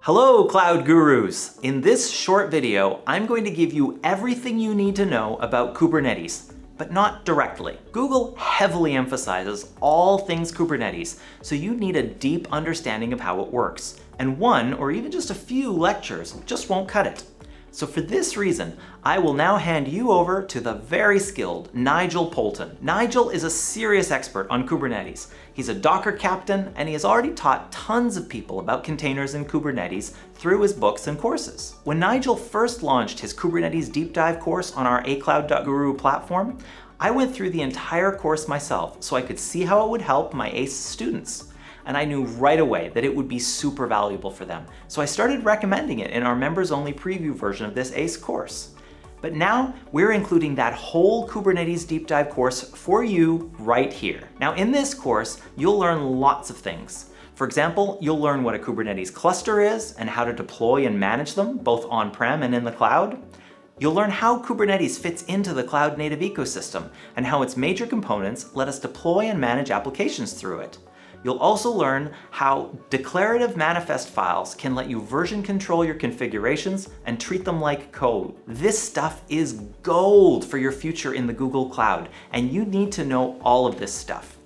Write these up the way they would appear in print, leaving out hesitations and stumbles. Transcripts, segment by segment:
Hello, Cloud Gurus! In this short video, I'm going to give you everything you need to know about Kubernetes, but not directly. Google heavily emphasizes all things Kubernetes, so you need a deep understanding of how it works, and one or even just a few lectures just won't cut it. So for this reason, I will now hand you over to the very skilled Nigel Poulton. Nigel is a serious expert on Kubernetes. He's a Docker captain, and he has already taught tons of people about containers and Kubernetes through his books and courses. When Nigel first launched his Kubernetes deep dive course on our acloud.guru platform, I went through the entire course myself so I could see how it would help my ACE students. And I knew right away that it would be super valuable for them. So I started recommending it in our members-only preview version of this ACE course. But now we're including that whole Kubernetes deep dive course for you right here. Now in this course, you'll learn lots of things. For example, you'll learn what a Kubernetes cluster is and how to deploy and manage them, both on-prem and in the cloud. You'll learn how Kubernetes fits into the cloud-native ecosystem and how its major components let us deploy and manage applications through it. You'll also learn how declarative manifest files can let you version control your configurations and treat them like code. This stuff is gold for your future in the Google Cloud, and you need to know all of this stuff.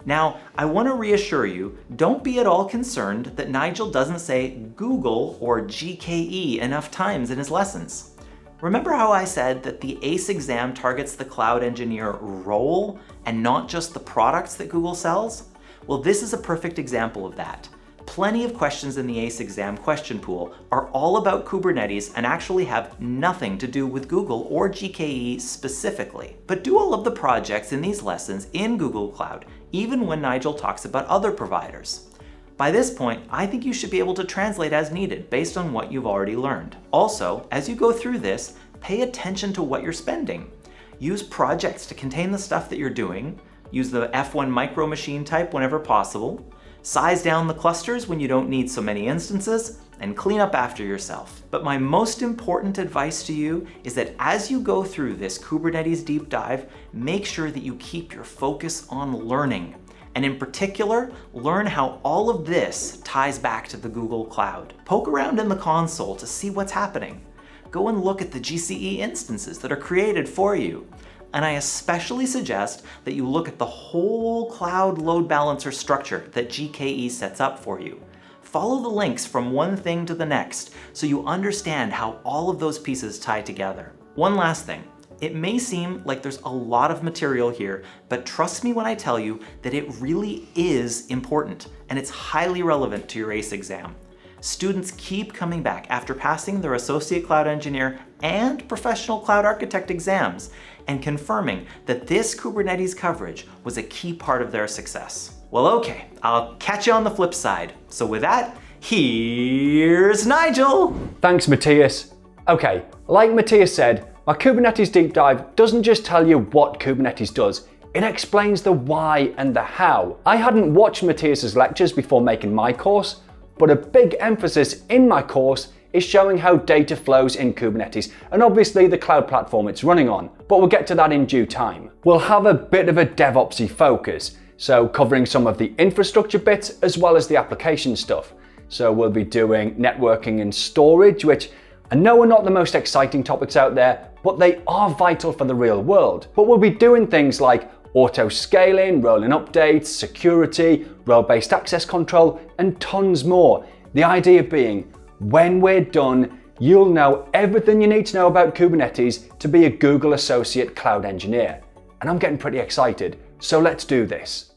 Now, I want to reassure you, don't be at all concerned that Nigel doesn't say Google or GKE enough times in his lessons. Remember how I said that the ACE exam targets the cloud engineer role and not just the products that Google sells? Well, this is a perfect example of that. Plenty of questions in the ACE exam question pool are all about Kubernetes and actually have nothing to do with Google or GKE specifically. But do all of the projects in these lessons in Google Cloud, even when Nigel talks about other providers. By this point, I think you should be able to translate as needed based on what you've already learned. Also, as you go through this, pay attention to what you're spending. Use projects to contain the stuff that you're doing. Use the F1 micro machine type whenever possible. Size down the clusters when you don't need so many instances, and clean up after yourself. But my most important advice to you is that as you go through this Kubernetes deep dive, make sure that you keep your focus on learning. And in particular, learn how all of this ties back to the Google Cloud. Poke around in the console to see what's happening. Go and look at the GCE instances that are created for you. And I especially suggest that you look at the whole cloud load balancer structure that GKE sets up for you. Follow the links from one thing to the next so you understand how all of those pieces tie together. One last thing. It may seem like there's a lot of material here, but trust me when I tell you that it really is important and it's highly relevant to your ACE exam. Students keep coming back after passing their Associate Cloud Engineer and Professional Cloud Architect exams and confirming that this Kubernetes coverage was a key part of their success. Well, okay, I'll catch you on the flip side. So with that, here's Nigel. Thanks, Matthias. Okay, like Matthias said, my Kubernetes deep dive doesn't just tell you what Kubernetes does, it explains the why and the how. I hadn't watched Matthias's lectures before making my course, but a big emphasis in my course is showing how data flows in Kubernetes, and obviously the cloud platform it's running on, but we'll get to that in due time. We'll have a bit of a DevOpsy focus, so covering some of the infrastructure bits as well as the application stuff. So we'll be doing networking and storage, which I know are not the most exciting topics out there, but they are vital for the real world. But we'll be doing things like auto scaling, rolling updates, security, role-based access control, and tons more. The idea being, when we're done, you'll know everything you need to know about Kubernetes to be a Google Associate Cloud Engineer. And I'm getting pretty excited, so let's do this.